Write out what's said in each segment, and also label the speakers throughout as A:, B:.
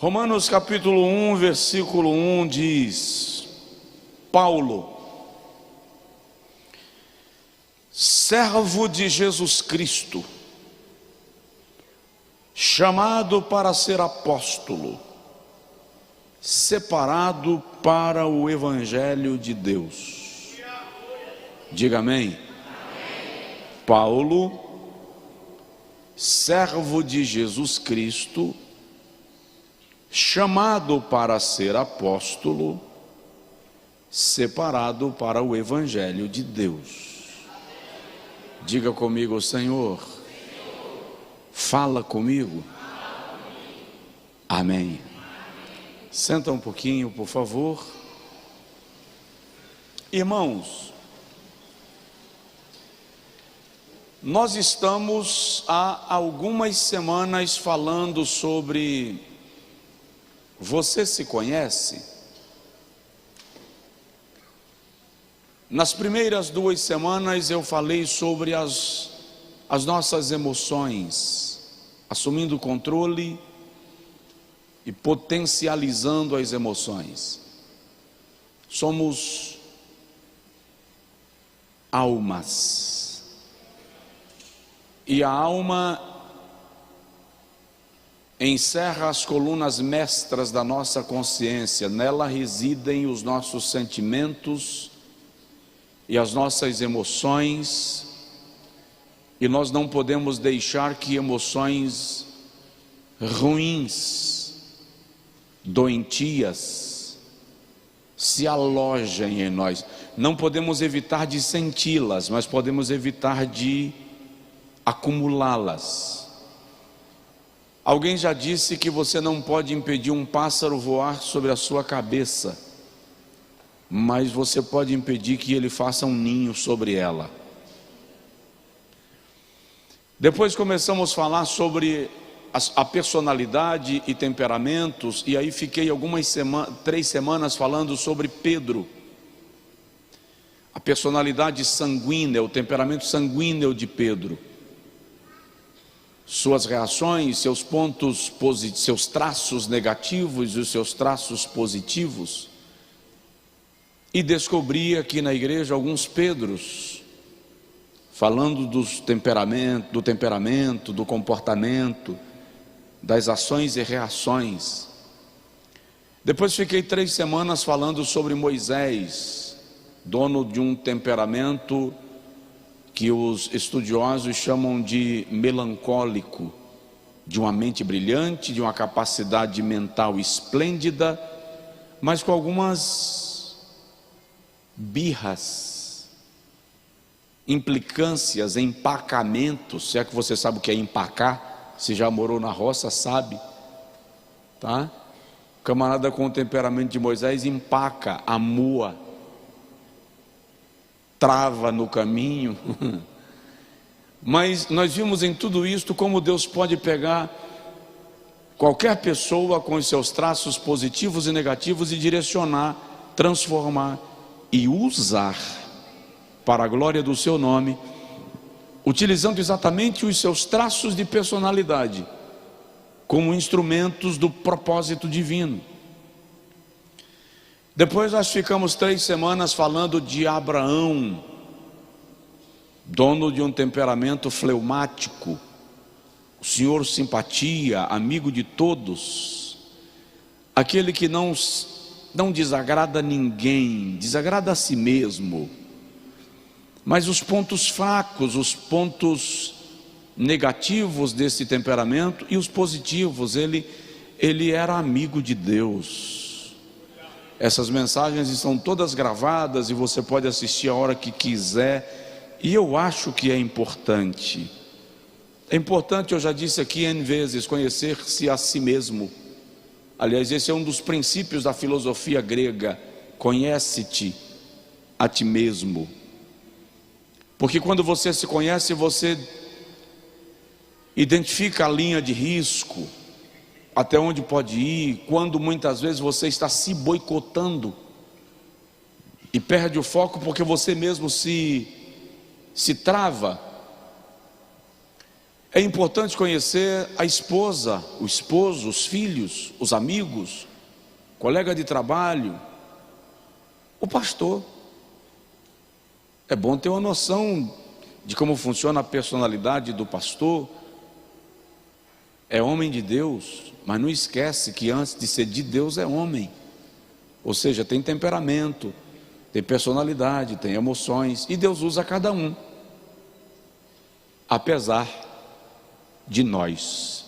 A: Romanos capítulo 1, versículo 1 diz: Paulo, servo de Jesus Cristo, chamado para ser apóstolo, separado para o Evangelho de Deus. Diga amém. Paulo, servo de Jesus Cristo, chamado para ser apóstolo, separado para o Evangelho de Deus. Diga comigo: Senhor, fala comigo. Amém. Senta um pouquinho, por favor. Irmãos, nós estamos há algumas semanas falando sobre você se conhece? Nas primeiras 2 semanas eu falei sobre as nossas emoções, assumindo o controle e potencializando as emoções. Somos almas, e a alma encerra as colunas mestras da nossa consciência. Nela residem os nossos sentimentos e as nossas emoções, e nós não podemos deixar que emoções ruins, doentias, se alojem em nós. Não podemos evitar de senti-las, mas podemos evitar de acumulá-las. Alguém já disse que você não pode impedir um pássaro voar sobre a sua cabeça, mas você pode impedir que ele faça um ninho sobre ela. Depois começamos a falar sobre a personalidade e temperamentos, e aí fiquei 3 semanas falando sobre Pedro. A personalidade sanguínea, o temperamento sanguíneo de Pedro. Suas reações, seus pontos positivos, seus traços negativos e os seus traços positivos. E descobri aqui na igreja alguns Pedros, falando do temperamento, do comportamento, das ações e reações. Depois fiquei 3 semanas falando sobre Moisés, dono de um temperamento que os estudiosos chamam de melancólico, de uma mente brilhante, de uma capacidade mental esplêndida, mas com algumas birras, implicâncias, empacamentos. Se é que você sabe o que é empacar, se já morou na roça, sabe, tá? O camarada com o temperamento de Moisés empaca, amua, trava no caminho. Mas nós vimos em tudo isto como Deus pode pegar qualquer pessoa com os seus traços positivos e negativos e direcionar, transformar e usar para a glória do seu nome, utilizando exatamente os seus traços de personalidade como instrumentos do propósito divino. Depois nós ficamos 3 semanas falando de Abraão, dono de um temperamento fleumático, o senhor simpatia, amigo de todos, aquele que não desagrada ninguém, desagrada a si mesmo, mas os pontos fracos, os pontos negativos desse temperamento e os positivos, ele era amigo de Deus. Essas mensagens estão todas gravadas e você pode assistir a hora que quiser, e eu acho que é importante. É importante, eu já disse aqui N vezes, conhecer-se a si mesmo. Aliás, esse é um dos princípios da filosofia grega: conhece-te a ti mesmo. Porque quando você se conhece, você identifica a linha de risco, até onde pode ir, quando muitas vezes você está se boicotando e perde o foco porque você mesmo se trava. É importante conhecer a esposa, o esposo, os filhos, os amigos, colega de trabalho, o pastor. É bom ter uma noção de como funciona a personalidade do pastor. É homem de Deus, mas não esquece que antes de ser de Deus é homem. Ou seja, tem temperamento, tem personalidade, tem emoções, e Deus usa cada um, apesar de nós.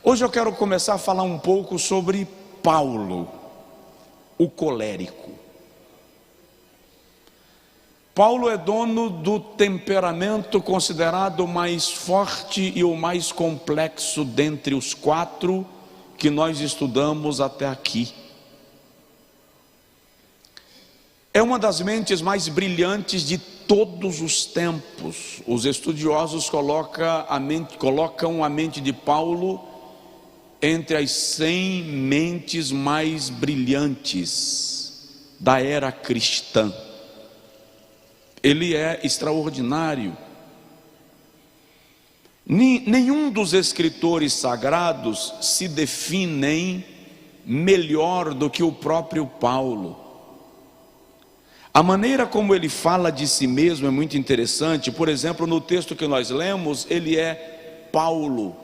A: Hoje eu quero começar a falar um pouco sobre Paulo, o colérico. Paulo é dono do temperamento considerado mais forte e o mais complexo dentre os 4 que nós estudamos até aqui. É uma das mentes mais brilhantes de todos os tempos. Os estudiosos colocam a mente de Paulo entre as 100 mentes mais brilhantes da era cristã. Ele é extraordinário. Nenhum dos escritores sagrados se definem melhor do que o próprio Paulo. A maneira como ele fala de si mesmo é muito interessante. Por exemplo, no texto que nós lemos, ele é Paulo,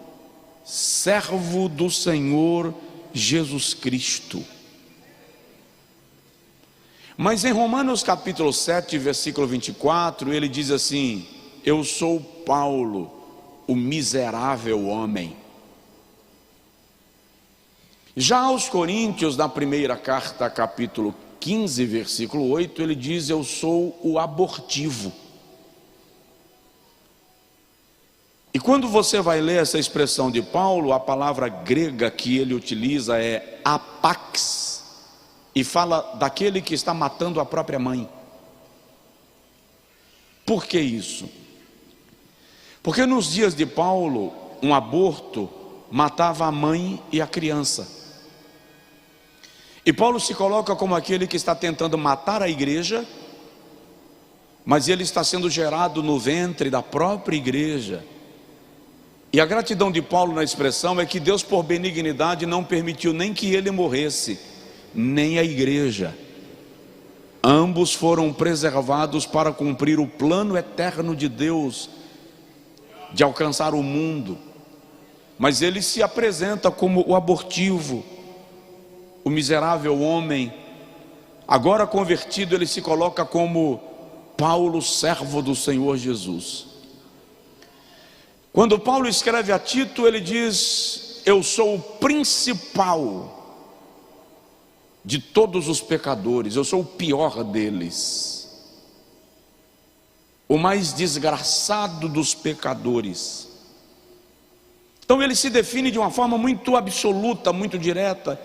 A: servo do Senhor Jesus Cristo. Mas em Romanos capítulo 7, versículo 24, ele diz assim: eu sou Paulo, o miserável homem. Já aos Coríntios, na primeira carta, capítulo 15, versículo 8, ele diz: eu sou o abortivo. E quando você vai ler essa expressão de Paulo, a palavra grega que ele utiliza é apax, e fala daquele que está matando a própria mãe. Por que isso? Porque nos dias de Paulo, um aborto matava a mãe e a criança. E Paulo se coloca como aquele que está tentando matar a igreja, mas ele está sendo gerado no ventre da própria igreja. E a gratidão de Paulo na expressão é que Deus, por benignidade, não permitiu nem que ele morresse, nem a igreja. Ambos foram preservados para cumprir o plano eterno de Deus de alcançar o mundo. Mas ele se apresenta como o abortivo, o miserável homem. Agora convertido, ele se coloca como Paulo, servo do Senhor Jesus. Quando Paulo escreve a Tito, ele diz: eu sou o principal de todos os pecadores, eu sou o pior deles, o mais desgraçado dos pecadores. Então ele se define de uma forma muito absoluta, muito direta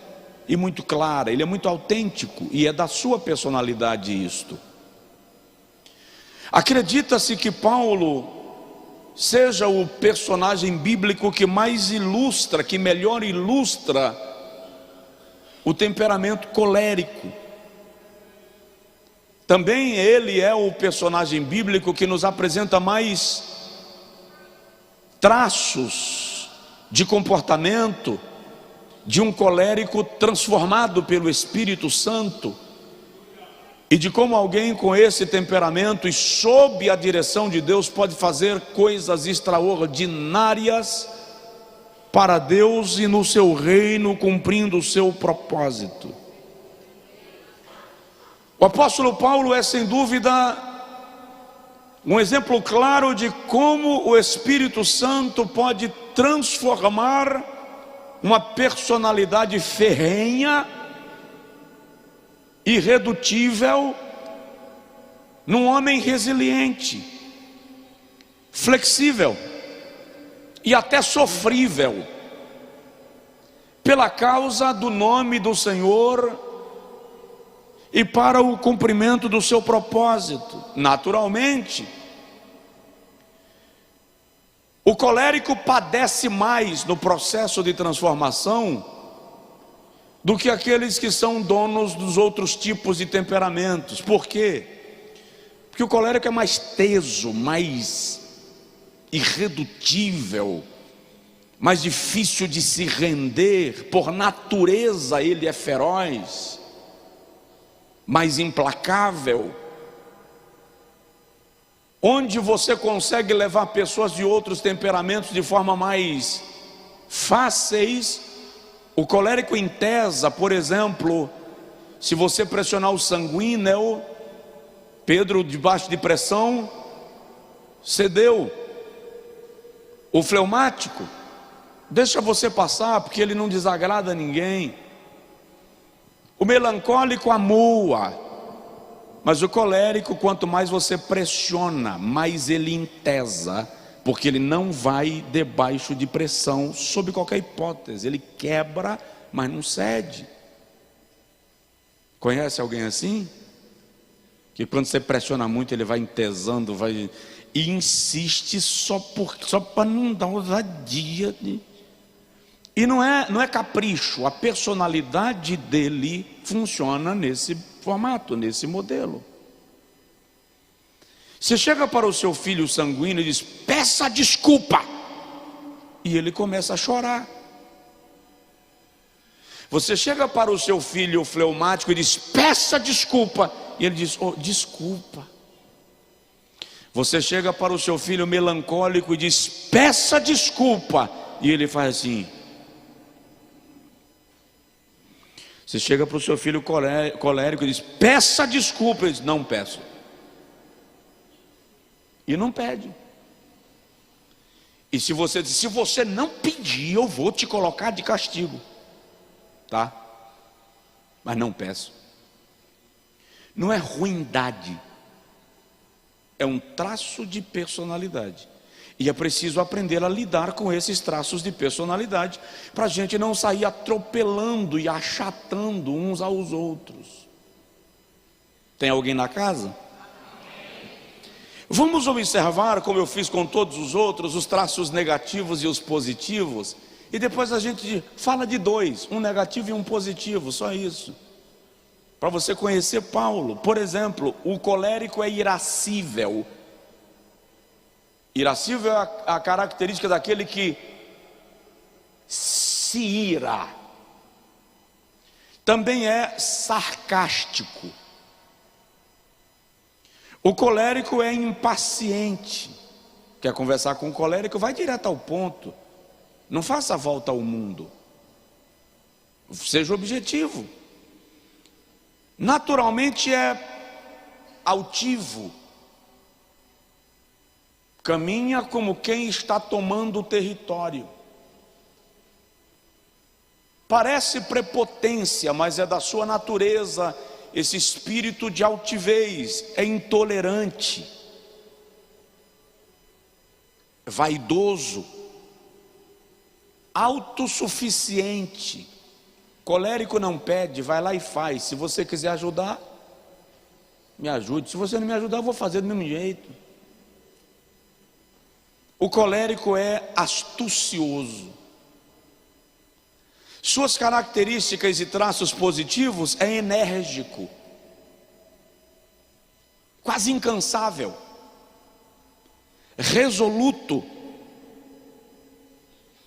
A: e muito clara. Ele é muito autêntico e é da sua personalidade isto. Acredita-se que Paulo seja o personagem bíblico que mais ilustra, que melhor ilustra o temperamento colérico. Também ele é o personagem bíblico que nos apresenta mais traços de comportamento de um colérico transformado pelo Espírito Santo, e de como alguém com esse temperamento e sob a direção de Deus pode fazer coisas extraordinárias para Deus e no seu reino, cumprindo o seu propósito. O apóstolo Paulo é sem dúvida um exemplo claro de como o Espírito Santo pode transformar uma personalidade ferrenha, irredutível, num homem resiliente, flexível e até sofrível, pela causa do nome do Senhor e para o cumprimento do seu propósito. Naturalmente, o colérico padece mais no processo de transformação do que aqueles que são donos dos outros tipos de temperamentos. Por quê? Porque o colérico é mais teso, mais irredutível, mais difícil de se render. Por natureza ele é feroz, mais implacável. Onde você consegue levar pessoas de outros temperamentos de forma mais fáceis, o colérico entesa. Por exemplo, se você pressionar o sanguíneo, Pedro, debaixo de pressão, cedeu. O fleumático deixa você passar, porque ele não desagrada a ninguém. O melancólico amua, mas o colérico, quanto mais você pressiona, mais ele entesa, porque ele não vai debaixo de pressão sob qualquer hipótese. Ele quebra, mas não cede. Conhece alguém assim? Que quando você pressiona muito, ele vai entesando, e insiste só para não dar ousadia. E não é capricho, a personalidade dele funciona nesse formato, nesse modelo. Você chega para o seu filho sanguíneo e diz: peça desculpa, e ele começa a chorar. Você chega para o seu filho fleumático e diz: peça desculpa, e ele diz: oh, desculpa. Você chega para o seu filho melancólico e diz: peça desculpa, e ele faz assim. Você chega para o seu filho colérico e diz: peça desculpa, ele diz: não peço. E não pede. E se você não pedir, eu vou te colocar de castigo, tá? Mas não peço. Não é ruindade, é um traço de personalidade. E é preciso aprender a lidar com esses traços de personalidade, para a gente não sair atropelando e achatando uns aos outros. Tem alguém na casa? Vamos observar, como eu fiz com todos os outros, os traços negativos e os positivos, e depois a gente fala de dois, um negativo e um positivo, só isso, para você conhecer Paulo. Por exemplo, o colérico é irascível. Irascível é a característica daquele que se ira. Também é sarcástico. O colérico é impaciente. Quer conversar com o colérico? Vai direto ao ponto. Não faça a volta ao mundo. Seja objetivo. Naturalmente é altivo. Caminha como quem está tomando o território. Parece prepotência, mas é da sua natureza esse espírito de altivez. É intolerante, vaidoso, autossuficiente. Colérico não pede, vai lá e faz. Se você quiser ajudar, me ajude. Se você não me ajudar, eu vou fazer do mesmo jeito. O colérico é astucioso. Suas características e traços positivos é enérgico, quase incansável, resoluto,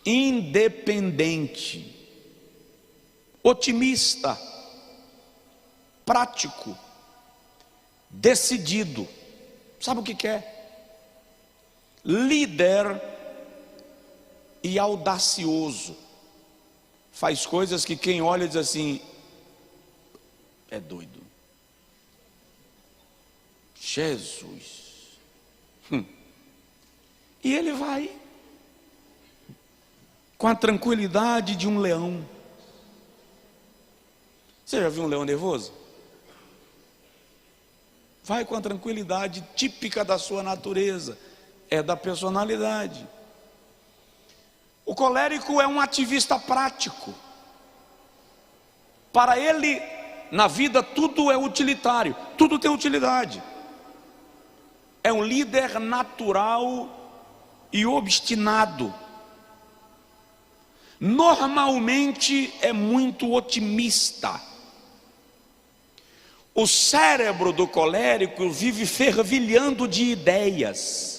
A: independente, otimista, prático, decidido. Sabe o que quer? Líder e audacioso. Faz coisas que quem olha diz assim: é doido. Jesus. E ele vai com a tranquilidade de um leão. Você já viu um leão nervoso? Vai com a tranquilidade típica da sua natureza. É da personalidade. O colérico é um ativista prático. Para ele, na vida, tudo é utilitário, tudo tem utilidade. É um líder natural e obstinado. Normalmente é muito otimista. O cérebro do colérico vive fervilhando de ideias.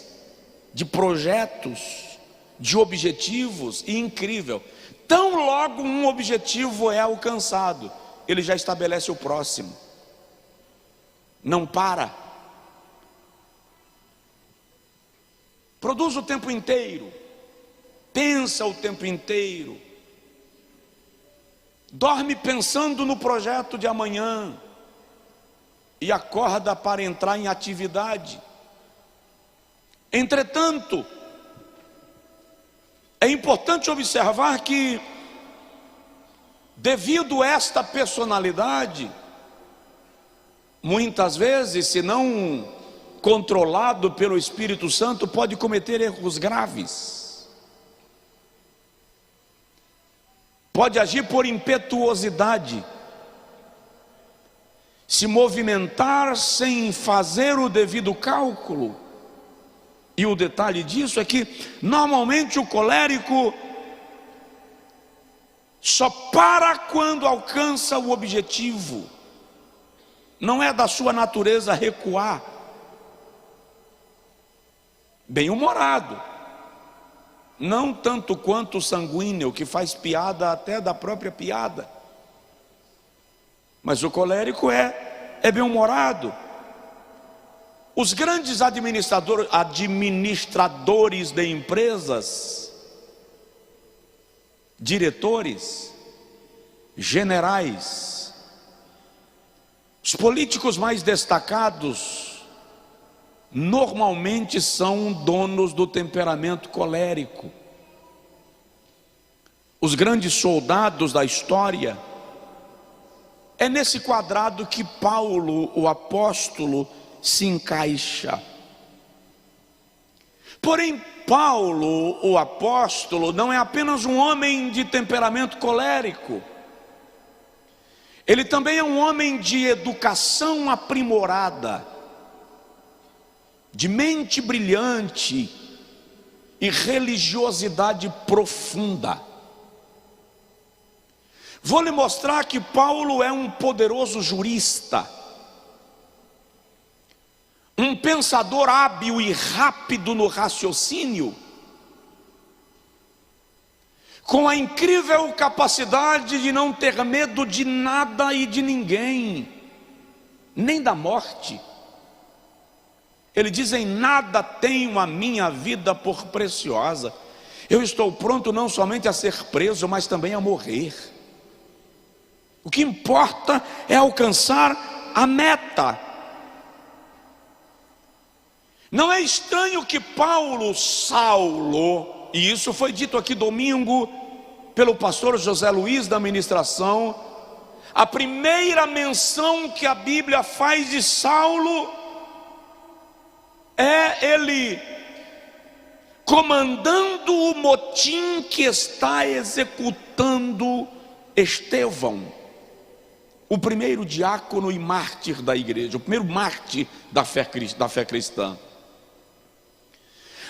A: de projetos, de objetivos, e incrível, tão logo um objetivo é alcançado, ele já estabelece o próximo, não para, produz o tempo inteiro, pensa o tempo inteiro, dorme pensando no projeto de amanhã e acorda para entrar em atividade. Entretanto, é importante observar que, devido a esta personalidade, muitas vezes, se não controlado pelo Espírito Santo, pode cometer erros graves, pode agir por impetuosidade, se movimentar sem fazer o devido cálculo. E o detalhe disso é que normalmente o colérico só para quando alcança o objetivo. Não é da sua natureza recuar. Bem-humorado, não tanto quanto o sanguíneo, que faz piada até da própria piada. Mas o colérico é bem-humorado. Os grandes administradores de empresas, diretores, generais, os políticos mais destacados, normalmente são donos do temperamento colérico. Os grandes soldados da história, é nesse quadrado que Paulo, o apóstolo, se encaixa. Porém, Paulo, o apóstolo, não é apenas um homem de temperamento colérico, ele também é um homem de educação aprimorada, de mente brilhante e religiosidade profunda. Vou lhe mostrar que Paulo é um poderoso jurista, um pensador hábil e rápido no raciocínio, com a incrível capacidade de não ter medo de nada e de ninguém, nem da morte. Ele diz: em nada tenho a minha vida por preciosa, eu estou pronto não somente a ser preso, mas também a morrer. O que importa é alcançar a meta. Não é estranho que Saulo, e isso foi dito aqui domingo pelo pastor José Luiz da ministração, a primeira menção que a Bíblia faz de Saulo é ele comandando o motim que está executando Estevão, o primeiro diácono e mártir da igreja, o primeiro mártir da fé cristã.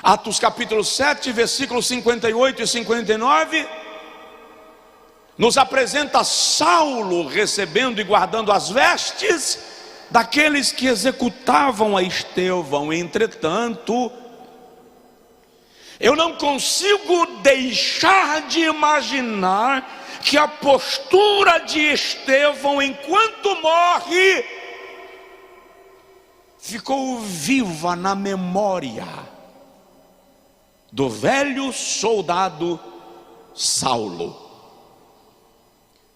A: Atos capítulo 7, versículos 58 e 59, nos apresenta Saulo recebendo e guardando as vestes daqueles que executavam a Estevão. Entretanto, eu não consigo deixar de imaginar que a postura de Estevão, enquanto morre, ficou viva na memória do velho soldado Saulo.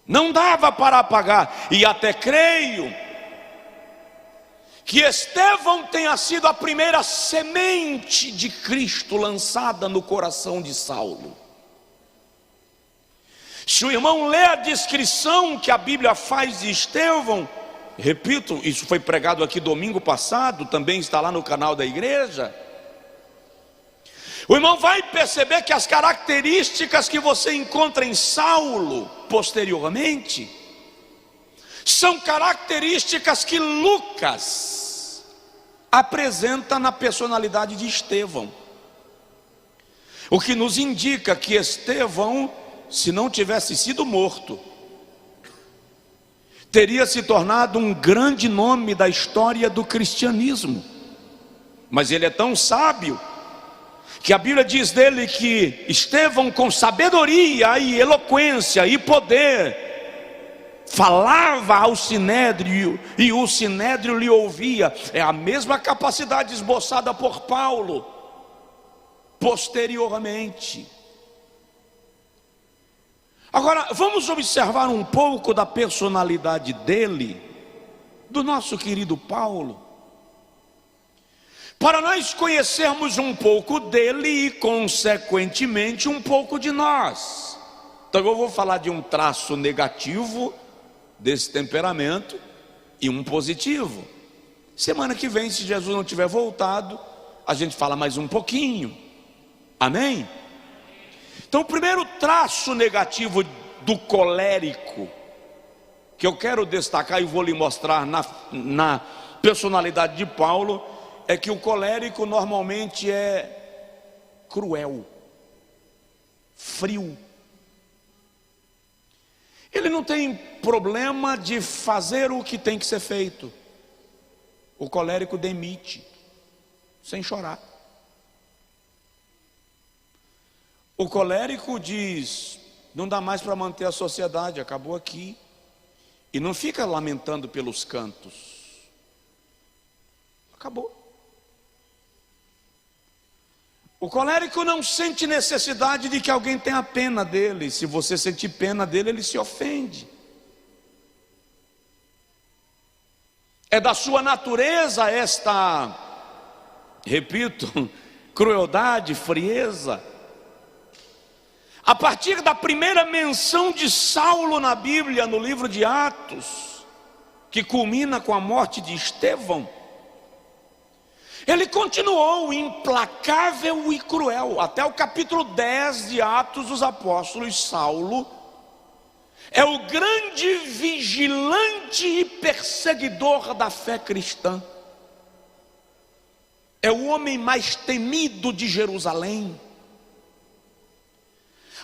A: Não dava para apagar, e até creio que Estevão tenha sido a primeira semente de Cristo lançada no coração de Saulo. Se o irmão lê a descrição que a Bíblia faz de Estevão, repito, isso foi pregado aqui domingo passado, também está lá no canal da igreja, o irmão vai perceber que as características que você encontra em Saulo posteriormente são características que Lucas apresenta na personalidade de Estevão, o que nos indica que Estevão, se não tivesse sido morto, teria se tornado um grande nome da história do cristianismo. Mas ele é tão sábio que a Bíblia diz dele que Estevão, com sabedoria e eloquência e poder, falava ao sinédrio e o sinédrio lhe ouvia. É a mesma capacidade esboçada por Paulo posteriormente. Agora, vamos observar um pouco da personalidade dele, do nosso querido Paulo, para nós conhecermos um pouco dele e, consequentemente, um pouco de nós. Então eu vou falar de um traço negativo desse temperamento e um positivo. Semana que vem, se Jesus não tiver voltado, a gente fala mais um pouquinho. Amém? Então o primeiro traço negativo do colérico, que eu quero destacar e vou lhe mostrar na personalidade de Paulo, é que o colérico normalmente é cruel, frio. Ele não tem problema de fazer o que tem que ser feito. O colérico demite, sem chorar. O colérico diz: não dá mais para manter a sociedade, acabou aqui. E não fica lamentando pelos cantos. Acabou. O colérico não sente necessidade de que alguém tenha pena dele. Se você sentir pena dele, ele se ofende. É da sua natureza esta, repito, crueldade, frieza. A partir da primeira menção de Saulo na Bíblia, no livro de Atos, que culmina com a morte de Estevão, ele continuou implacável e cruel. Até o capítulo 10 de Atos dos Apóstolos, Saulo é o grande vigilante e perseguidor da fé cristã. É o homem mais temido de Jerusalém.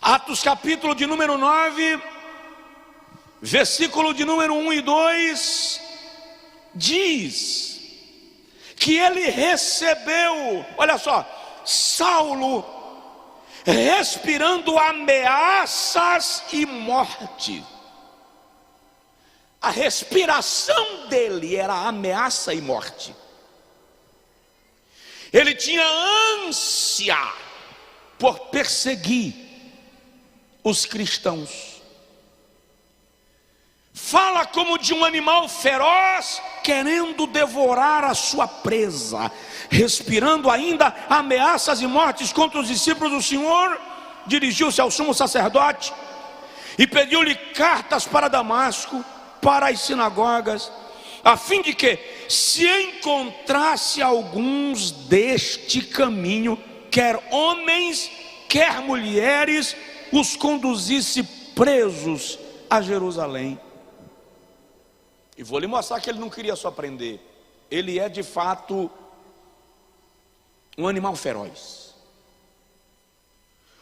A: Atos capítulo de número 9, versículo de número 1 e 2, diz que ele recebeu, olha só, Saulo respirando ameaças e morte. A respiração dele era ameaça e morte. Ele tinha ânsia por perseguir os cristãos. Fala como de um animal feroz querendo devorar a sua presa, respirando ainda ameaças e mortes contra os discípulos do Senhor. Dirigiu-se ao sumo sacerdote e pediu-lhe cartas para Damasco, para as sinagogas, a fim de que, se encontrasse alguns deste caminho, quer homens, quer mulheres, os conduzisse presos a Jerusalém. E vou lhe mostrar que ele não queria só prender. Ele é de fato um animal feroz.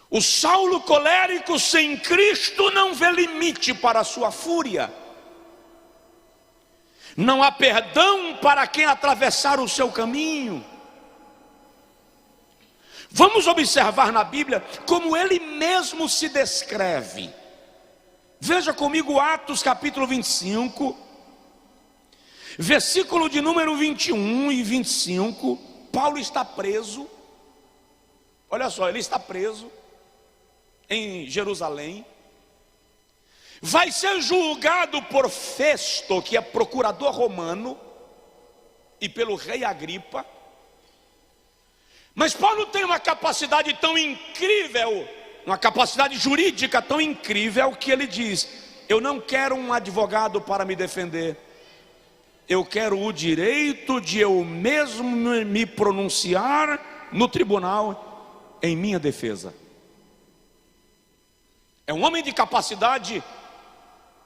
A: O Saulo colérico sem Cristo não vê limite para a sua fúria. Não há perdão para quem atravessar o seu caminho. Vamos observar na Bíblia como ele mesmo se descreve. Veja comigo Atos capítulo 25, versículo de número 21 e 25. Paulo está preso. Olha só, ele está preso em Jerusalém. Vai ser julgado por Festo, que é procurador romano, e pelo rei Agripa. Mas Paulo tem uma capacidade tão incrível, uma capacidade jurídica tão incrível, que ele diz: eu não quero um advogado para me defender, eu quero o direito de eu mesmo me pronunciar no tribunal em minha defesa. É um homem de capacidade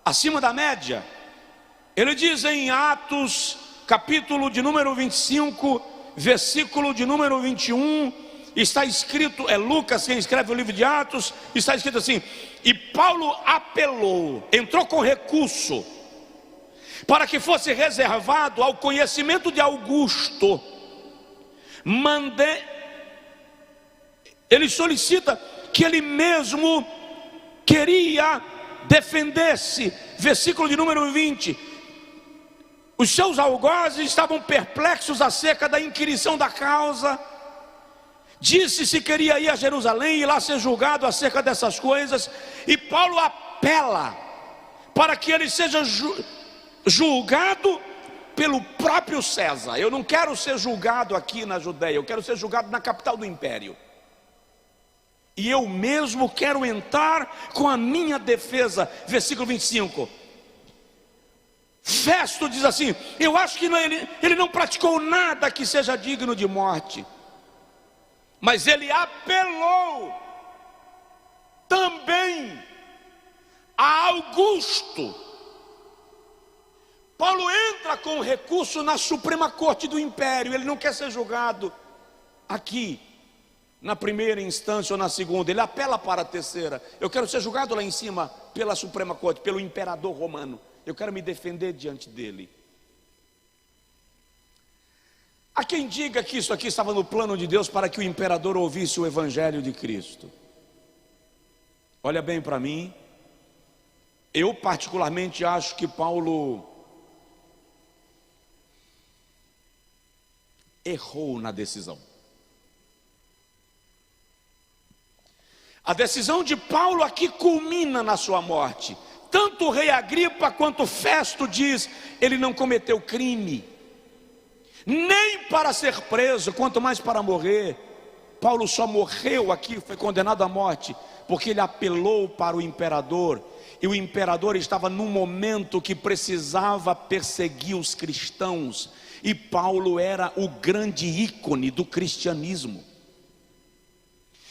A: acima da média. Ele diz em Atos capítulo de número 25, versículo de número 21, está escrito, é Lucas quem escreve o livro de Atos, está escrito assim: e Paulo apelou, entrou com recurso, para que fosse reservado ao conhecimento de Augusto, ele solicita que ele mesmo queria defender-se. Versículo de número 20: os seus algozes estavam perplexos acerca da inquirição da causa. Disse se queria ir a Jerusalém e lá ser julgado acerca dessas coisas, e Paulo apela para que ele seja julgado pelo próprio César. Eu não quero ser julgado aqui na Judéia, eu quero ser julgado na capital do império. E eu mesmo quero entrar com a minha defesa. Versículo 25. Festo diz assim: eu acho que ele não praticou nada que seja digno de morte, mas ele apelou também a Augusto. Paulo entra com recurso na Suprema Corte do Império. Ele não quer ser julgado aqui na primeira instância ou na segunda, ele apela para a terceira. Eu quero ser julgado lá em cima pela Suprema Corte, pelo imperador romano. Eu quero me defender diante dele. Há quem diga que isso aqui estava no plano de Deus para que o imperador ouvisse o evangelho de Cristo. Olha bem para mim, eu particularmente acho que Paulo errou na decisão. A decisão de Paulo aqui culmina na sua morte. Tanto o rei Agripa quanto Festo diz: ele não cometeu crime, nem para ser preso, quanto mais para morrer. Paulo só morreu aqui, foi condenado à morte, porque ele apelou para o imperador. E o imperador estava num momento que precisava perseguir os cristãos. E Paulo era o grande ícone do cristianismo.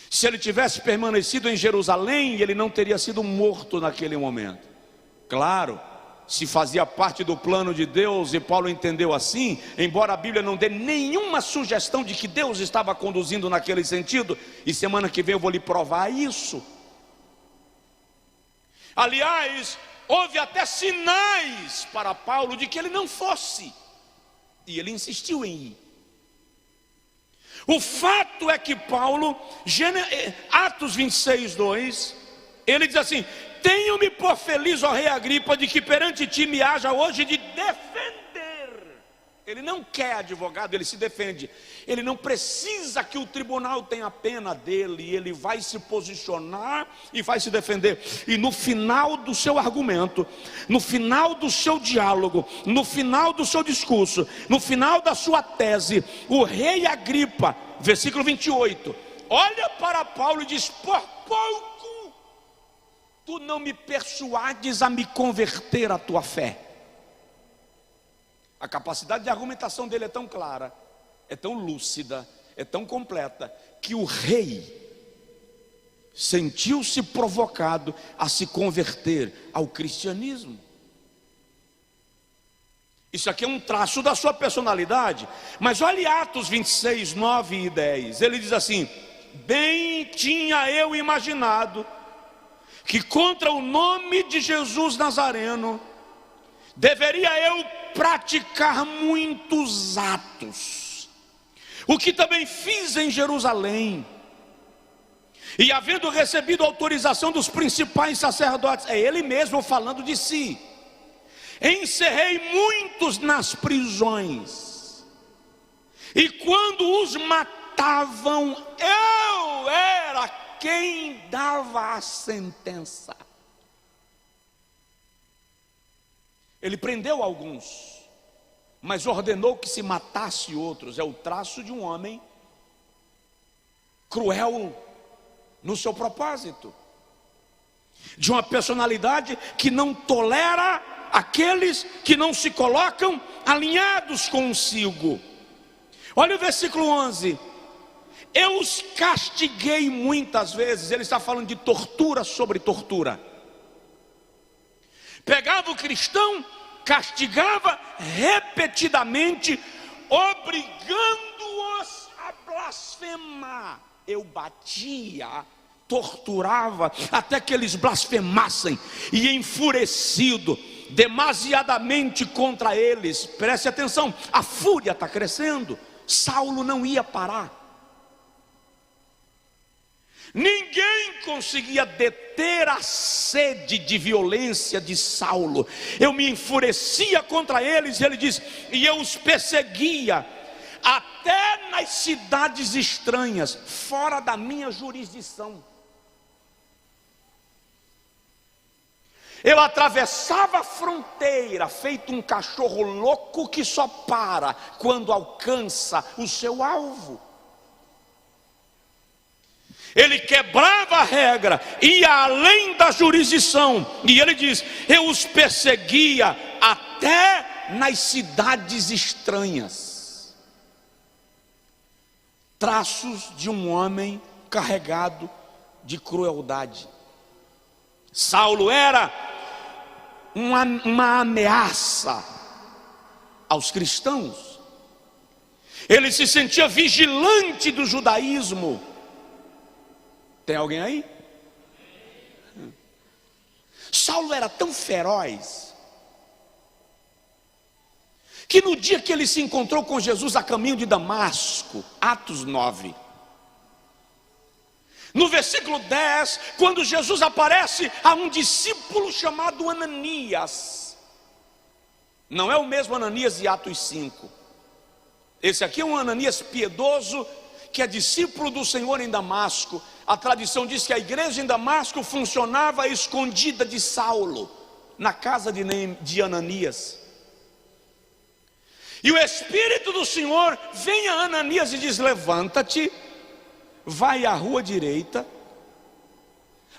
A: Se ele tivesse permanecido em Jerusalém, ele não teria sido morto naquele momento. Claro, se fazia parte do plano de Deus, e Paulo entendeu assim, embora a Bíblia não dê nenhuma sugestão de que Deus estava conduzindo naquele sentido, e semana que vem eu vou lhe provar isso. Aliás, houve até sinais para Paulo de que ele não fosse, e ele insistiu em ir. O fato é que Paulo, Atos 26, 2, ele diz assim: tenho-me por feliz, ó rei Agripa, de que perante ti me haja hoje de defender. Ele não quer advogado, ele se defende. Ele não precisa que o tribunal tenha pena dele, ele vai se posicionar e vai se defender. E no final do seu argumento, no final do seu diálogo, no final do seu discurso, no final da sua tese, o rei Agripa, versículo 28, olha para Paulo e diz: por pouco tu não me persuades a me converter à tua fé. A capacidade de argumentação dele é tão clara, é tão lúcida, é tão completa, que o rei sentiu-se provocado a se converter ao cristianismo. Isso aqui é um traço da sua personalidade. Mas olhe Atos 26, 9 e 10. Ele diz assim: bem tinha eu imaginado que contra o nome de Jesus Nazareno deveria eu praticar muitos atos, o que também fiz em Jerusalém. E havendo recebido autorização dos principais sacerdotes, é ele mesmo falando de si, encerrei muitos nas prisões, e quando os matavam, eu era quem dava a sentença. Ele prendeu alguns, mas ordenou que se matasse outros. É o traço de um homem cruel no seu propósito, de uma personalidade que não tolera aqueles que não se colocam alinhados consigo. Olha o versículo 11: eu os castiguei muitas vezes. Ele está falando de tortura sobre tortura. Pegava o cristão, castigava repetidamente, obrigando-os a blasfemar. Eu batia, torturava, até que eles blasfemassem, e enfurecido, demasiadamente contra eles. Preste atenção, a fúria está crescendo. Saulo não ia parar. Ninguém conseguia deter a sede de violência de Saulo. Eu me enfurecia contra eles, ele diz, e eu os perseguia até nas cidades estranhas, fora da minha jurisdição. Eu atravessava a fronteira, feito um cachorro louco que só para quando alcança o seu alvo. Ele quebrava a regra, ia além da jurisdição, e ele diz, eu os perseguia até nas cidades estranhas. Traços de um homem carregado de crueldade. Saulo era uma ameaça aos cristãos. Ele se sentia vigilante do judaísmo. Tem alguém aí? Saulo era tão feroz que no dia que ele se encontrou com Jesus a caminho de Damasco, Atos 9, no versículo 10, quando Jesus aparece a um discípulo chamado Ananias, não é o mesmo Ananias de Atos 5, esse aqui é um Ananias piedoso, que é discípulo do Senhor em Damasco. A tradição diz que a igreja em Damasco funcionava escondida de Saulo, na casa de Ananias. E o Espírito do Senhor vem a Ananias e diz, levanta-te, vai à rua direita,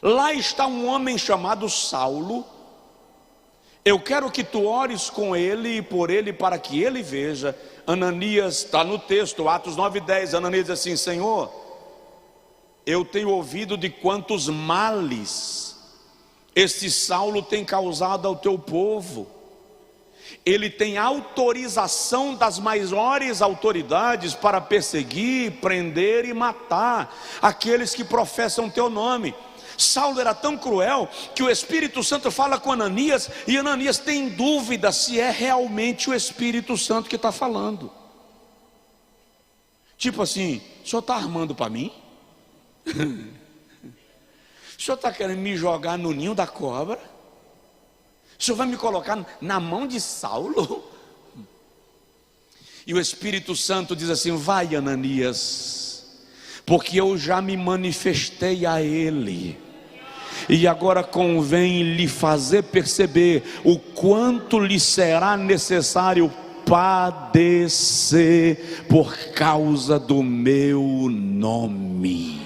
A: lá está um homem chamado Saulo, eu quero que tu ores com ele e por ele, para que ele veja. Ananias, está no texto, Atos 9:10, Ananias diz assim, Senhor, eu tenho ouvido de quantos males este Saulo tem causado ao teu povo. Ele tem autorização das maiores autoridades para perseguir, prender e matar aqueles que professam teu nome. Saulo era tão cruel que o Espírito Santo fala com Ananias, e Ananias tem dúvida se é realmente o Espírito Santo que está falando. Tipo assim, o senhor está armando para mim? O senhor está querendo me jogar no ninho da cobra? O senhor vai me colocar na mão de Saulo? E o Espírito Santo diz assim, vai Ananias, porque eu já me manifestei a ele, e agora convém lhe fazer perceber o quanto lhe será necessário padecer por causa do meu nome.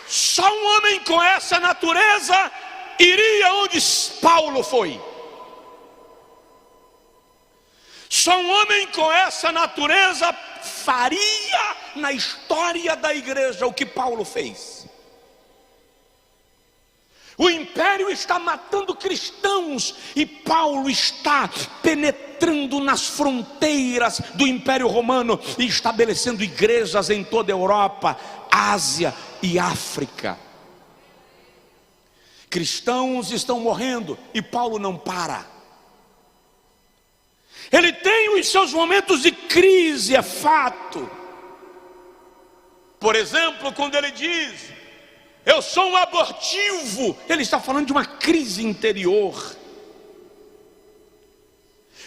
A: Só um homem com essa natureza iria onde Paulo foi. Só um homem com essa natureza faria na história da igreja o que Paulo fez. O império está matando cristãos e Paulo está penetrando nas fronteiras do Império Romano e estabelecendo igrejas em toda a Europa, Ásia e África. Cristãos estão morrendo e Paulo não para. Ele tem os seus momentos de crise, é fato. Por exemplo, quando ele diz, eu sou um abortivo, ele está falando de uma crise interior.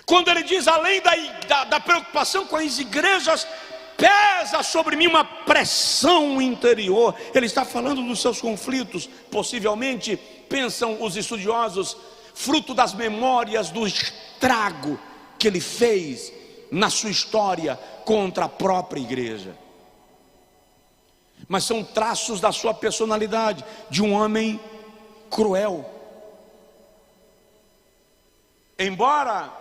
A: Quando ele diz, além da preocupação com as igrejas, pesa sobre mim uma pressão interior, ele está falando dos seus conflitos, possivelmente, pensam os estudiosos, fruto das memórias do estrago que ele fez na sua história contra a própria igreja. Mas são traços da sua personalidade, de um homem cruel. Embora,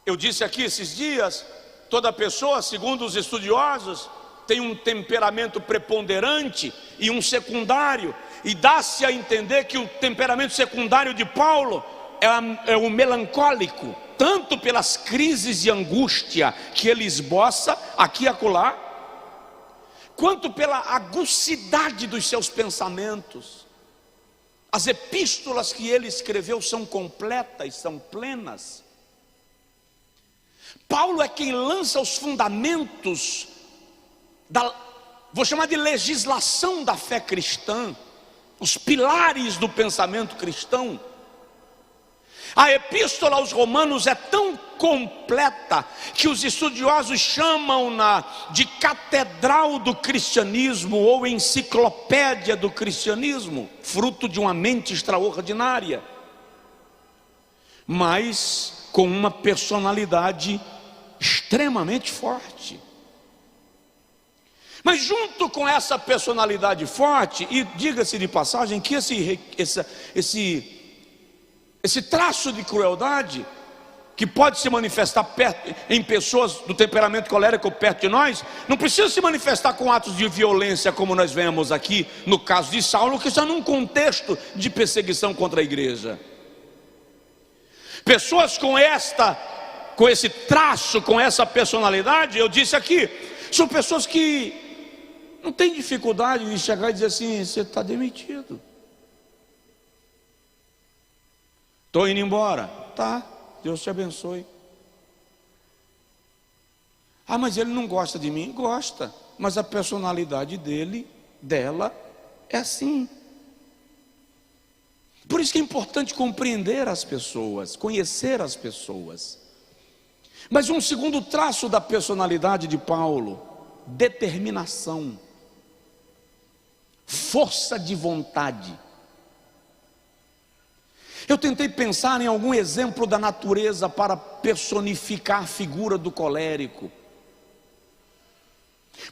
A: eu disse aqui esses dias, toda pessoa, segundo os estudiosos, tem um temperamento preponderante e um secundário, e dá-se a entender que o temperamento secundário de Paulo é o melancólico, tanto pelas crises de angústia que ele esboça aqui e acolá, quanto pela agucidade dos seus pensamentos. As epístolas que ele escreveu são completas, são plenas. Paulo é quem lança os fundamentos vou chamar de legislação da fé cristã, os pilares do pensamento cristão. A epístola aos Romanos é tão completa que os estudiosos chamam-na de catedral do cristianismo ou enciclopédia do cristianismo, fruto de uma mente extraordinária, mas com uma personalidade extremamente forte. Mas junto com essa personalidade forte, e diga-se de passagem que esse traço de crueldade, que pode se manifestar em pessoas do temperamento colérico perto de nós, não precisa se manifestar com atos de violência, como nós vemos aqui no caso de Saulo, que está num contexto de perseguição contra a igreja. Pessoas com esse traço, com essa personalidade, eu disse aqui, são pessoas que não têm dificuldade de chegar e dizer assim: você está demitido, estou indo embora. Tá, Deus te abençoe. Ah, mas ele não gosta de mim. Gosta, mas a personalidade dela é assim. Por isso que é importante compreender as pessoas, conhecer as pessoas. Mas um segundo traço da personalidade de Paulo: determinação, força de vontade. Eu tentei pensar em algum exemplo da natureza para personificar a figura do colérico,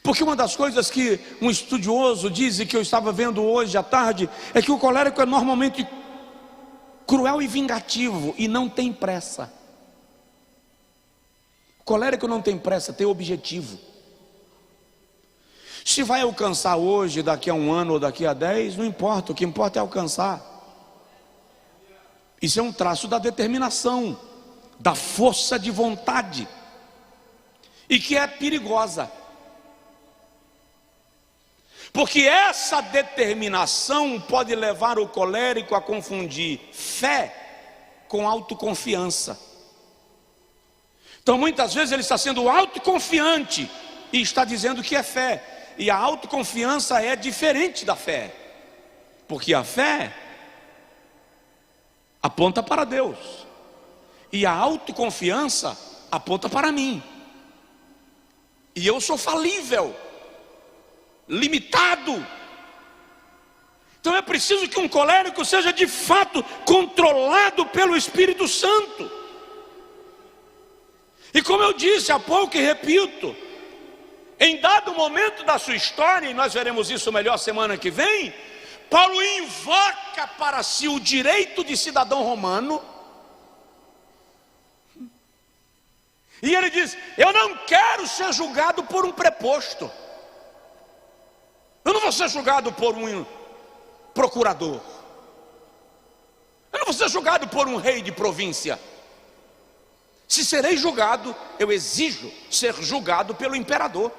A: porque uma das coisas que um estudioso diz, e que eu estava vendo hoje à tarde, é que o colérico é normalmente cruel e vingativo e não tem pressa. O colérico não tem pressa, tem objetivo. Se vai alcançar hoje, daqui a 1 ano ou daqui a 10, não importa, o que importa é alcançar. Isso é um traço da determinação, da força de vontade, e que é perigosa, porque essa determinação pode levar o colérico a confundir fé com autoconfiança. Então muitas vezes ele está sendo autoconfiante e está dizendo que é fé, e a autoconfiança é diferente da fé, porque a fé aponta para Deus e a autoconfiança aponta para mim, e eu sou falível, limitado. Então é preciso que um colérico seja de fato controlado pelo Espírito Santo. E como eu disse há pouco e repito, em dado momento da sua história, e nós veremos isso melhor semana que vem, Paulo invoca para si o direito de cidadão romano, e ele diz: eu não quero ser julgado por um preposto, eu não vou ser julgado por um procurador, eu não vou ser julgado por um rei de província. Se serei julgado, eu exijo ser julgado pelo imperador.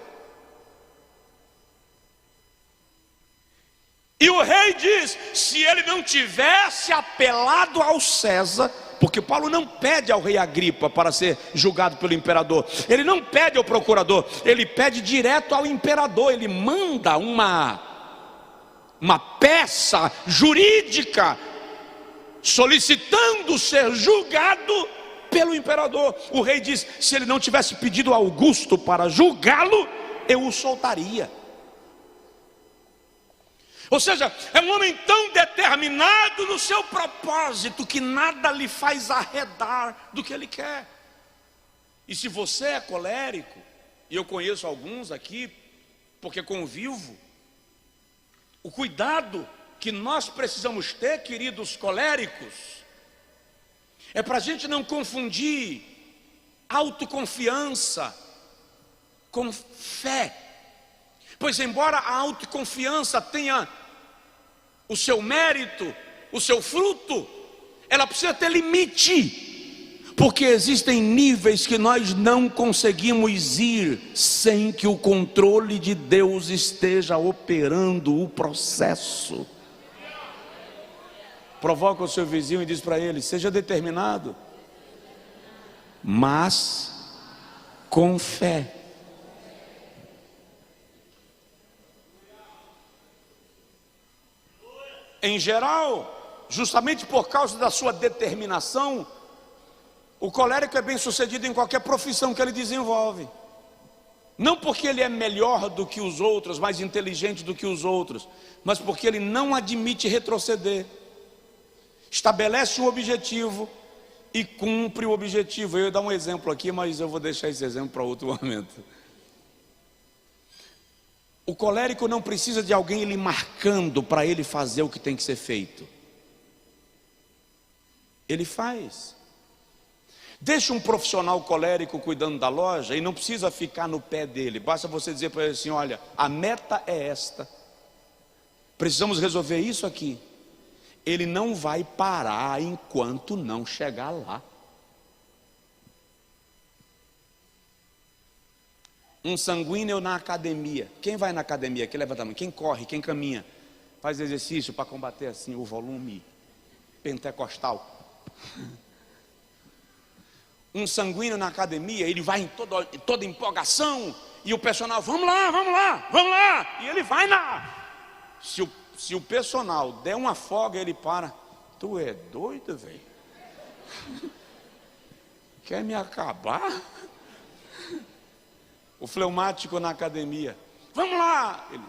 A: E o rei diz: se ele não tivesse apelado ao César, porque Paulo não pede ao rei Agripa para ser julgado pelo imperador, ele não pede ao procurador, ele pede direto ao imperador, ele manda uma peça jurídica solicitando ser julgado pelo imperador. O rei diz: se ele não tivesse pedido a Augusto para julgá-lo, eu o soltaria. Ou seja, é um homem tão determinado no seu propósito que nada lhe faz arredar do que ele quer. E se você é colérico, e eu conheço alguns aqui, porque convivo, o cuidado que nós precisamos ter, queridos coléricos, é para a gente não confundir autoconfiança com fé. Pois embora a autoconfiança tenha o seu mérito, o seu fruto, ela precisa ter limite, porque existem níveis que nós não conseguimos ir sem que o controle de Deus esteja operando o processo. Provoca o seu vizinho e diz para ele: seja determinado, mas com fé. Em geral, justamente por causa da sua determinação, o colérico é bem sucedido em qualquer profissão que ele desenvolve. Não porque ele é melhor do que os outros, mais inteligente do que os outros, mas porque ele não admite retroceder. Estabelece um objetivo e cumpre o objetivo. Eu ia dar um exemplo aqui, mas eu vou deixar esse exemplo para outro momento. O colérico não precisa de alguém lhe marcando para ele fazer o que tem que ser feito. Ele faz. Deixa um profissional colérico cuidando da loja e não precisa ficar no pé dele. Basta você dizer para ele assim: olha, a meta é esta, precisamos resolver isso aqui. Ele não vai parar enquanto não chegar lá. Um sanguíneo na academia. Quem vai na academia? Quem levanta a mão? Quem corre? Quem caminha? Faz exercício para combater assim o volume pentecostal. Um sanguíneo na academia, ele vai em toda empolgação, e o personal, vamos lá, vamos lá, vamos lá, e ele vai na. Se o personal der uma folga, ele para. Tu é doido, velho? Quer me acabar? O fleumático na academia, vamos lá, ele.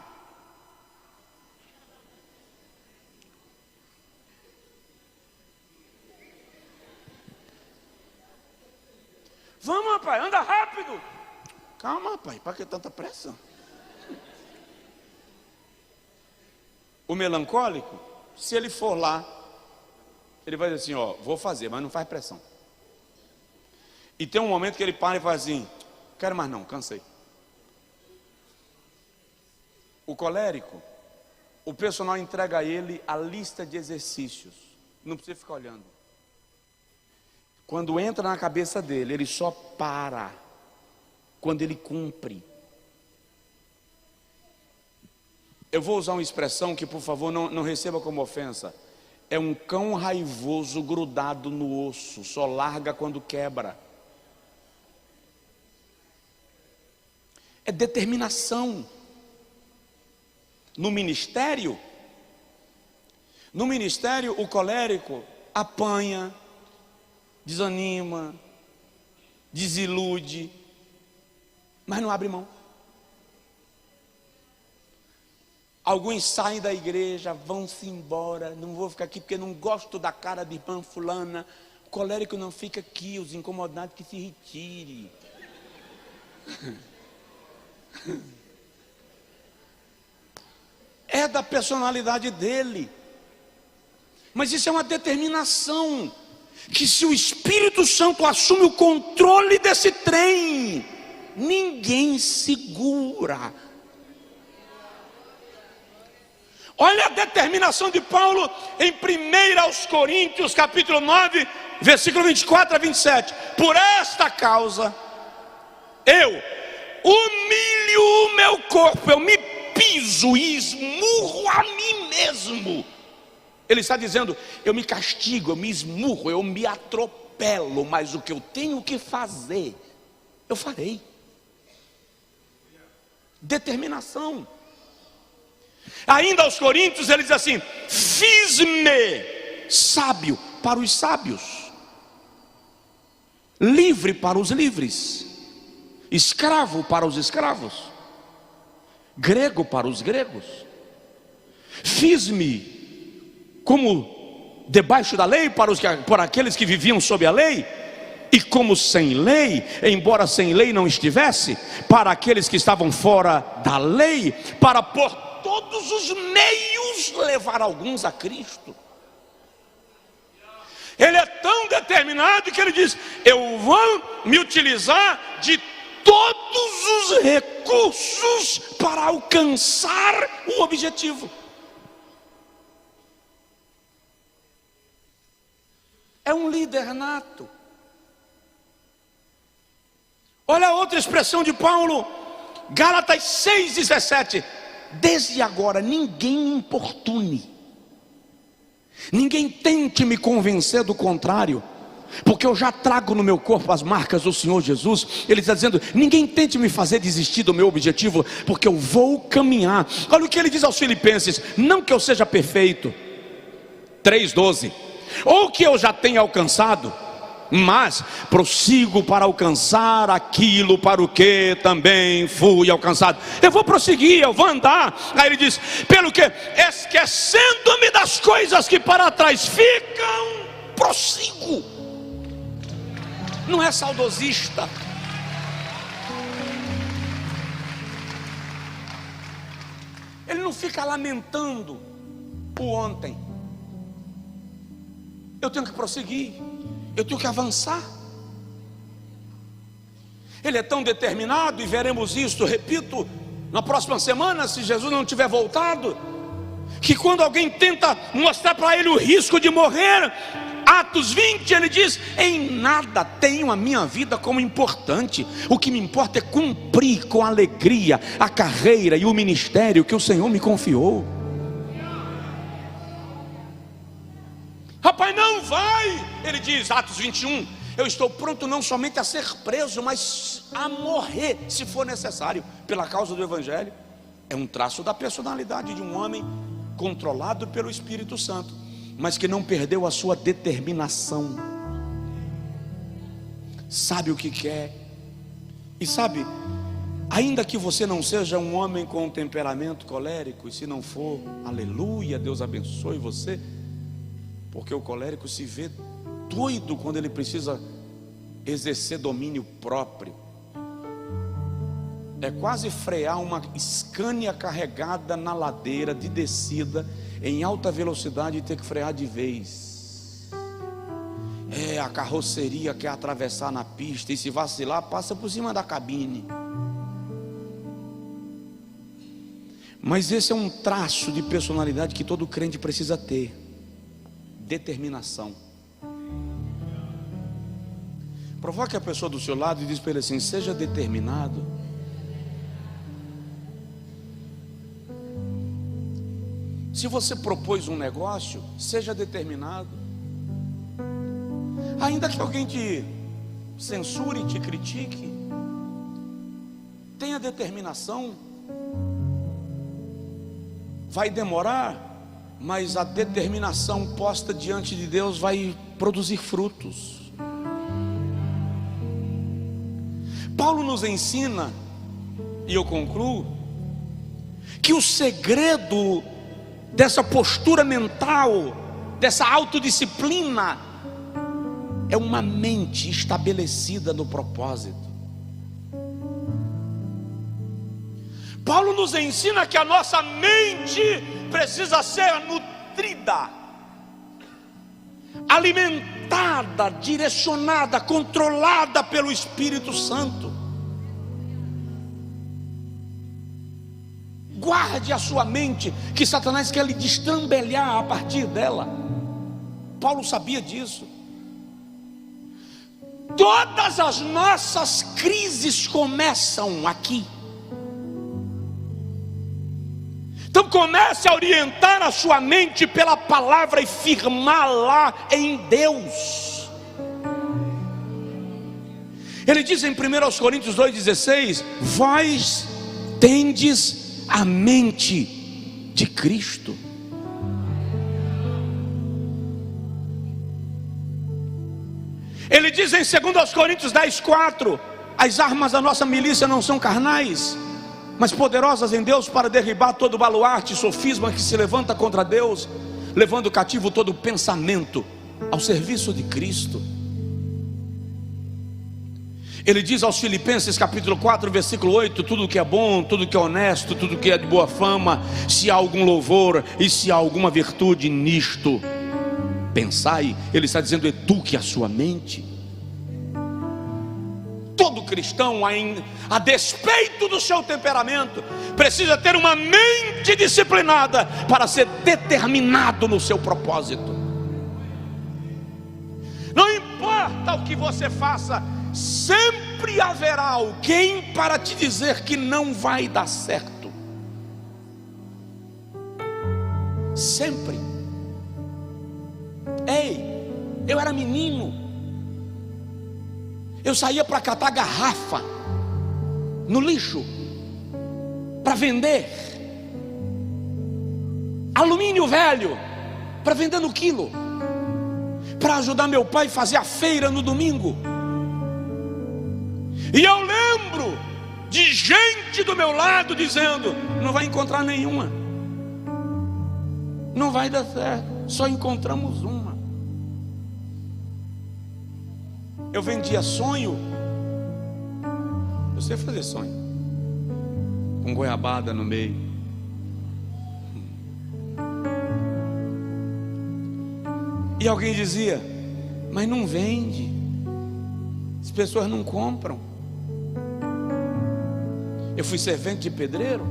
A: Vamos, rapaz, anda rápido. Calma, rapaz, para que tanta pressa? O melancólico, se ele for lá, ele vai dizer assim: ó, vou fazer, mas não faz pressão. E tem um momento que ele para e faz assim: quero mais não, cansei. O colérico, o personal entrega a ele a lista de exercícios, não precisa ficar olhando. Quando entra na cabeça dele, ele só para quando ele cumpre. Eu vou usar uma expressão que, por favor, não receba como ofensa. É um cão raivoso grudado no osso, só larga quando quebra. É determinação. No ministério, o colérico apanha, desanima, desilude, mas não abre mão. Alguns saem da igreja, vão-se embora, não vou ficar aqui porque não gosto da cara de irmã fulana. O colérico não fica aqui, os incomodados que se retire. É da personalidade dele. Mas isso é uma determinação, que se o Espírito Santo assume o controle desse trem, ninguém segura. Olha a determinação de Paulo em 1 Coríntios capítulo 9, versículo 24 a 27. Por esta causa eu humilho o meu corpo, eu me piso e esmurro a mim mesmo. Ele está dizendo: eu me castigo, eu me esmurro, eu me atropelo, mas o que eu tenho que fazer, eu farei. Determinação. Ainda aos Coríntios ele diz assim: fiz-me sábio para os sábios, livre para os livres, escravo para os escravos, grego para os gregos. Fiz-me como debaixo da lei para aqueles que viviam sob a lei, e como sem lei, embora sem lei não estivesse, para aqueles que estavam fora da lei, para por todos os meios levar alguns a Cristo. Ele é tão determinado que ele diz: eu vou me utilizar de todos os recursos para alcançar o objetivo. É um líder nato. Olha a outra expressão de Paulo, Gálatas 6,17. Desde agora ninguém me importune, ninguém tente me convencer do contrário, porque eu já trago no meu corpo as marcas do Senhor Jesus. Ele está dizendo: ninguém tente me fazer desistir do meu objetivo, porque eu vou caminhar. Olha o que ele diz aos Filipenses: não que eu seja perfeito, 3:12, ou que eu já tenha alcançado, mas prossigo para alcançar aquilo para o que também fui alcançado. Eu vou prosseguir, eu vou andar. Aí ele diz: pelo que, esquecendo-me das coisas que para trás ficam, prossigo. Não é saudosista. Ele não fica lamentando o ontem. Eu tenho que prosseguir, eu tenho que avançar. Ele é tão determinado, e veremos isso, repito, na próxima semana, se Jesus não tiver voltado, que quando alguém tenta mostrar para ele o risco de morrer, Atos 20, ele diz: em nada tenho a minha vida como importante, o que me importa é cumprir com alegria a carreira e o ministério que o Senhor me confiou. Rapaz, não vai, ele diz, Atos 21, eu estou pronto não somente a ser preso, mas a morrer, se for necessário, pela causa do Evangelho. É um traço da personalidade de um homem controlado pelo Espírito Santo, mas que não perdeu a sua determinação. Sabe o que quer. E sabe, ainda que você não seja um homem com um temperamento colérico, e se não for, aleluia, Deus abençoe você, porque o colérico se vê doido quando ele precisa exercer domínio próprio. É quase frear uma Scania carregada na ladeira de descida em alta velocidade e ter que frear de vez. É, a carroceria quer atravessar na pista e se vacilar passa por cima da cabine. Mas esse é um traço de personalidade que todo crente precisa ter: determinação. Provoque a pessoa do seu lado e diz para ele assim: seja determinado. Se você propôs um negócio, seja determinado. Ainda que alguém te censure, te critique, tenha determinação. Vai demorar, mas a determinação posta diante de Deus vai produzir frutos. Paulo nos ensina, e eu concluo, que o segredo dessa postura mental, dessa autodisciplina, é uma mente estabelecida no propósito. Paulo nos ensina que a nossa mente precisa ser nutrida, alimentada, direcionada, controlada pelo Espírito Santo. Guarde a sua mente, que Satanás quer lhe destrambelhar a partir dela. Paulo sabia disso. Todas as nossas crises começam aqui. Então comece a orientar a sua mente pela palavra e firmá-la em Deus. Ele diz em 1 Coríntios 2,16: vós tendes a mente de Cristo. Ele diz em 2 Coríntios 10,4: as armas da nossa milícia não são carnais, mas poderosas em Deus para derribar todo baluarte e sofisma que se levanta contra Deus, levando cativo todo pensamento ao serviço de Cristo. Ele diz aos Filipenses capítulo 4, versículo 8: tudo que é bom, tudo que é honesto, tudo que é de boa fama, se há algum louvor e se há alguma virtude, nisto pensai. Ele está dizendo: eduque a sua mente. Todo cristão, a despeito do seu temperamento, precisa ter uma mente disciplinada para ser determinado no seu propósito. Não importa o que você faça, sempre haverá alguém para te dizer que não vai dar certo. Sempre. Ei, eu era menino, Eu saía para catar garrafa no lixo para vender, alumínio velho para vender no quilo, para ajudar meu pai a fazer a feira no domingo. E eu lembro de gente do meu lado dizendo: não vai encontrar nenhuma, não vai dar certo, só encontramos uma. Eu vendia sonho, eu sei fazer sonho, com goiabada no meio. E alguém dizia: mas não vende, as pessoas não compram. Eu fui servente de pedreiro,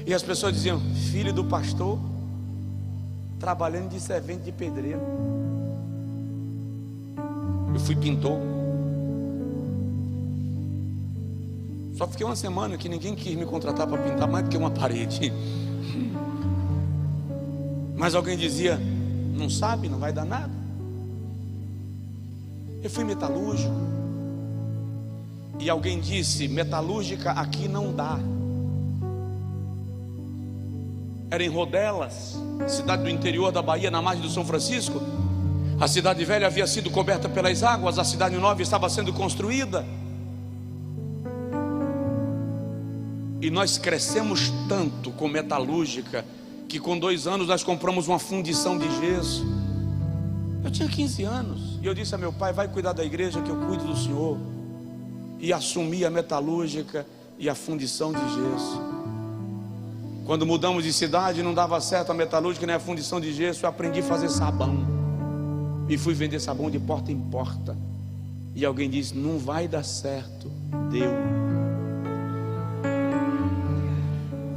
A: e as pessoas diziam: filho do pastor, trabalhando de servente de pedreiro. Eu fui pintor, só fiquei uma semana que ninguém quis me contratar para pintar mais do que uma parede. Mas alguém dizia: não sabe, não vai dar nada. Eu fui metalúrgico, e alguém disse: metalúrgica aqui não dá. Era em Rodelas, cidade do interior da Bahia, na margem do São Francisco. A cidade velha havia sido coberta pelas águas, a cidade nova estava sendo construída. E nós crescemos tanto com metalúrgica, que com 2 anos nós compramos uma fundição de gesso. Eu tinha 15 anos, e eu disse a meu pai: vai cuidar da igreja que eu cuido do senhor. E assumi a metalúrgica e a fundição de gesso. Quando mudamos de cidade, não dava certo a metalúrgica nem a fundição de gesso. Eu aprendi a fazer sabão, e fui vender sabão de porta em porta. E alguém disse: não vai dar certo. Deu.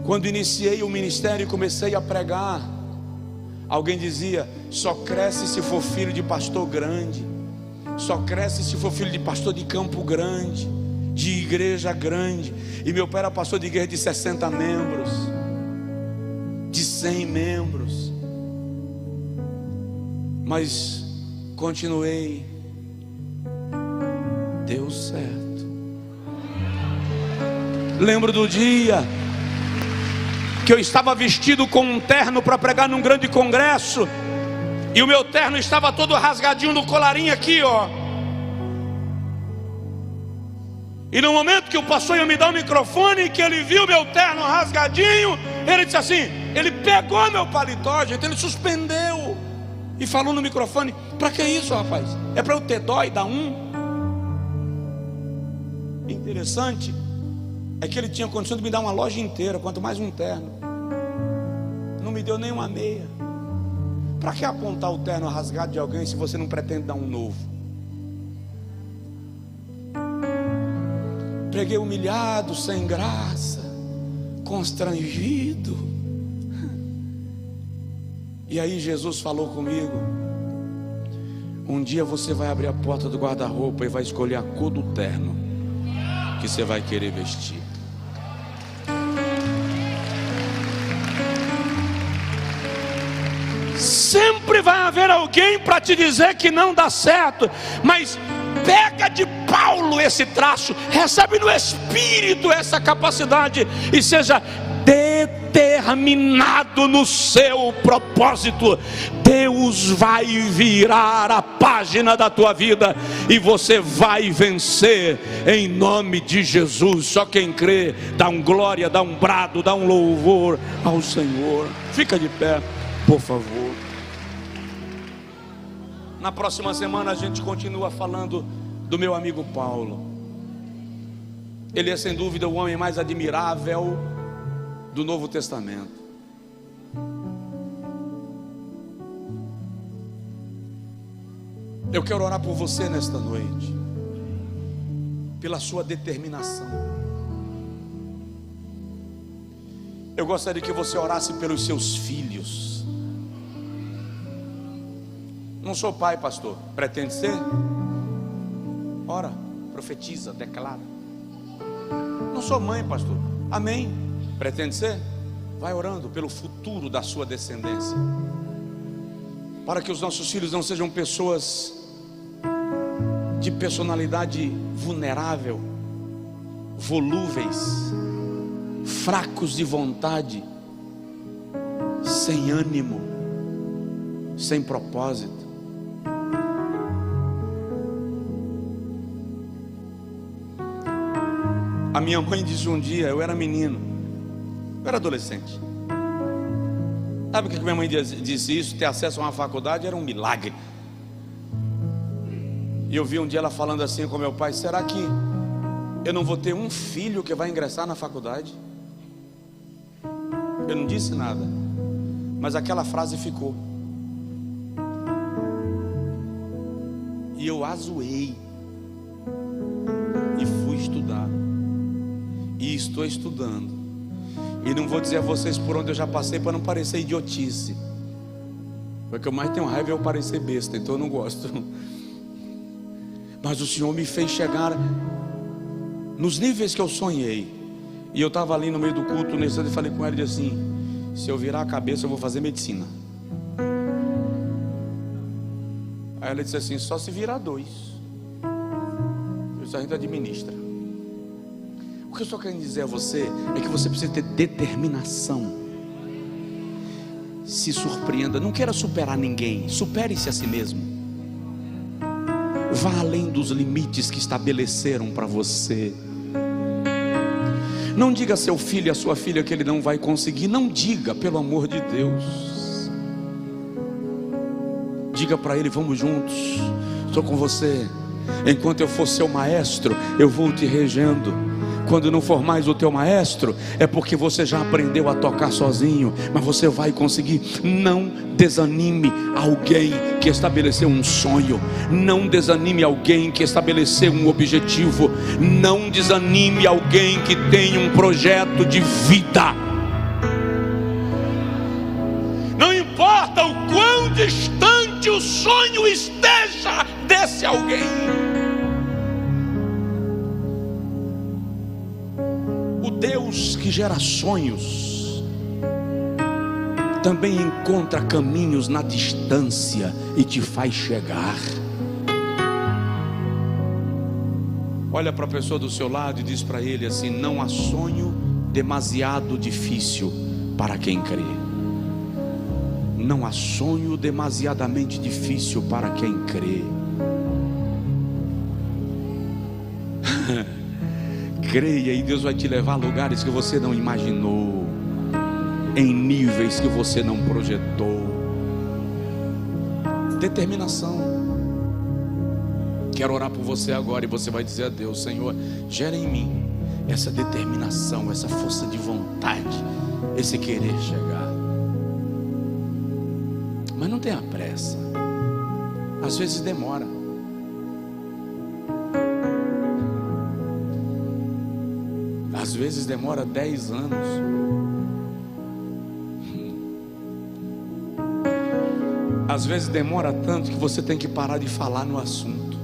A: Quando iniciei o ministério e comecei a pregar, alguém dizia: só cresce se for filho de pastor grande, só cresce se for filho de pastor de campo grande, de igreja grande. E meu pai era pastor de igreja de 60 membros, de 100 membros. Mas continuei, deu certo. Lembro do dia que eu estava vestido com um terno para pregar num grande congresso, e o meu terno estava todo rasgadinho no colarinho aqui, ó. E no momento que o pastor ia me dar o microfone, que ele viu meu terno rasgadinho, ele disse assim, ele pegou meu paletó, gente, ele suspendeu e falou no microfone: para que isso, rapaz? É para eu ter dó e dar um? Interessante é que ele tinha condição de me dar uma loja inteira, quanto mais um terno. Não me deu nem uma meia. Para que apontar o terno rasgado de alguém se você não pretende dar um novo? Preguei humilhado, sem graça, constrangido. E aí Jesus falou comigo: um dia você vai abrir a porta do guarda-roupa e vai escolher a cor do terno que você vai querer vestir. Sempre vai haver alguém para te dizer que não dá certo, mas pega de Paulo esse traço, recebe no Espírito essa capacidade e seja determinado no seu propósito. Deus vai virar a página da tua vida e você vai vencer em nome de Jesus. Só quem crê, dá um glória, dá um brado, dá um louvor ao Senhor. Fica de pé, por favor. Na próxima semana a gente continua falando do meu amigo Paulo. Ele é sem dúvida o homem mais admirável do Novo Testamento. Eu quero orar por você nesta noite, pela sua determinação. Eu gostaria que você orasse pelos seus filhos. Não sou pai, pastor. Pretende ser? Ora, profetiza, declara. Não sou mãe, pastor. Amém. Pretende ser? Vai orando pelo futuro da sua descendência, para que os nossos filhos não sejam pessoas de personalidade vulnerável, volúveis, fracos de vontade, sem ânimo, sem propósito. A minha mãe disse um dia, eu era menino, eu era adolescente. Sabe por que minha mãe disse isso? Ter acesso a uma faculdade era um milagre. E eu vi um dia ela falando assim com meu pai: será que eu não vou ter um filho que vai ingressar na faculdade? Eu não disse nada, mas aquela frase ficou. E eu a zoei e fui estudar. E estou estudando. E não vou dizer a vocês por onde eu já passei para não parecer idiotice. Porque eu mais tenho raiva é eu parecer besta, então eu não gosto. Mas o Senhor me fez chegar nos níveis que eu sonhei. E eu estava ali no meio do culto, nesse dia, e falei com ele assim: se eu virar a cabeça eu vou fazer medicina. Aí ela disse assim: só se virar 2. Isso a gente administra. O que eu estou querendo dizer a você é que você precisa ter determinação. Se surpreenda, não queira superar ninguém, supere-se a si mesmo. Vá além dos limites que estabeleceram para você. Não diga a seu filho e a sua filha que ele não vai conseguir. Não diga, pelo amor de Deus. Diga para ele: vamos juntos, estou com você. Enquanto eu for seu maestro, eu vou te regendo. Quando não for mais o teu maestro, é porque você já aprendeu a tocar sozinho, mas você vai conseguir. Não desanime alguém que estabeleceu um sonho. Não desanime alguém que estabeleceu um objetivo. Não desanime alguém que tem um projeto de vida. Não importa o quão distante o sonho esteja desse alguém. Deus que gera sonhos também encontra caminhos na distância e te faz chegar. Olha para a pessoa do seu lado e diz para ele assim: não há sonho demasiado difícil para quem crê. Não há sonho demasiadamente difícil para quem crê. Creia e Deus vai te levar a lugares que você não imaginou, em níveis que você não projetou. Determinação. Quero orar por você agora e você vai dizer a Deus: Senhor, gera em mim essa determinação, essa força de vontade, esse querer chegar. Mas não tenha pressa. Às vezes demora. Às vezes demora 10 anos. Às vezes demora tanto que você tem que parar de falar no assunto.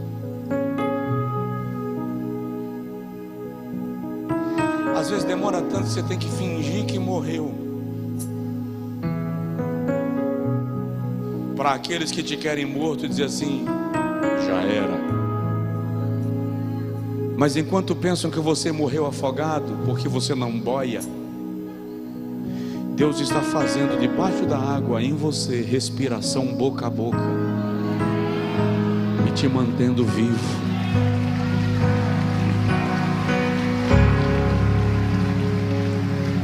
A: Às vezes demora tanto que você tem que fingir que morreu. Para aqueles que te querem morto, dizer assim: já era. Mas enquanto pensam que você morreu afogado porque você não boia, Deus está fazendo debaixo da água em você respiração boca a boca e te mantendo vivo.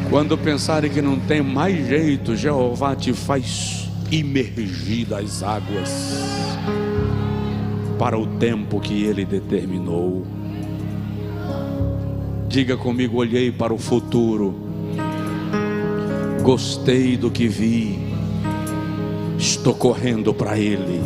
A: Quando pensarem que não tem mais jeito, Jeová te faz imergir das águas para o tempo que Ele determinou. Diga comigo: olhei para o futuro, gostei do que vi, estou correndo para Ele.